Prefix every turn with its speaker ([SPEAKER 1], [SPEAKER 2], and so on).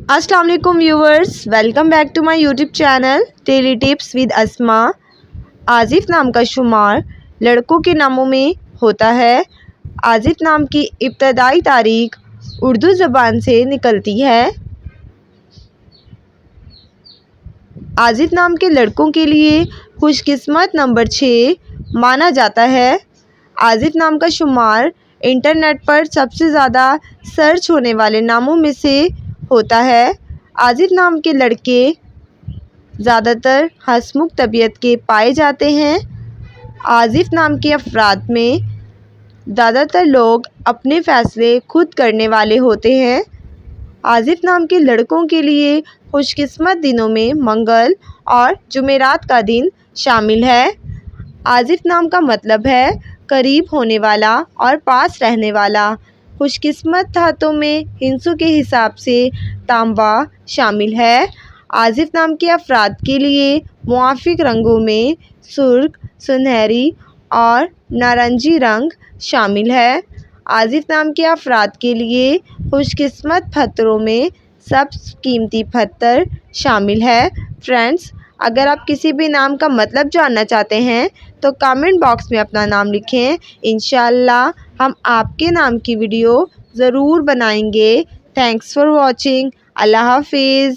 [SPEAKER 1] السلام علیکم viewers, welcome back to my YouTube channel daily tips with Asma. Asif نام کا شمار لڑکوں کے ناموں میں ہوتا ہے۔ آصف نام کی ابتدائی تاریخ اردو زبان سے نکلتی ہے۔ آصف نام کے لڑکوں کے لیے خوش قسمت نمبر 6 مانا جاتا ہے۔ آصف نام کا شمار انٹرنیٹ پر سب سے زیادہ سرچ ہونے والے ناموں میں سے ہوتا ہے۔ آصف نام کے لڑکے زیادہ تر ہنسمکھ طبیعت کے پائے جاتے ہیں۔ آصف نام کے افراد میں زیادہ تر لوگ اپنے فیصلے خود کرنے والے ہوتے ہیں۔ آصف نام کے لڑکوں کے لیے خوش قسمت دنوں میں منگل اور جمعرات کا دن شامل ہے۔ آصف نام کا مطلب ہے قریب ہونے والا اور پاس رہنے والا۔ خوش قسمت دھاتوں میں ہندسوں کے حساب سے تانبا شامل ہے۔ آصف نام کے افراد کے لیے موافق رنگوں میں سرخ، سنہری اور نارنجی رنگ شامل ہے۔ آصف نام کے افراد کے لیے خوش قسمت پتھروں میں سبز قیمتی پتھر شامل ہے۔ فرینڈز، اگر آپ کسی بھی نام کا مطلب جاننا چاہتے ہیں تو کامنٹ باکس میں اپنا نام لکھیں۔ انشاءاللہ ہم آپ کے نام کی ویڈیو ضرور بنائیں گے۔ Thanks for watching. اللہ حافظ۔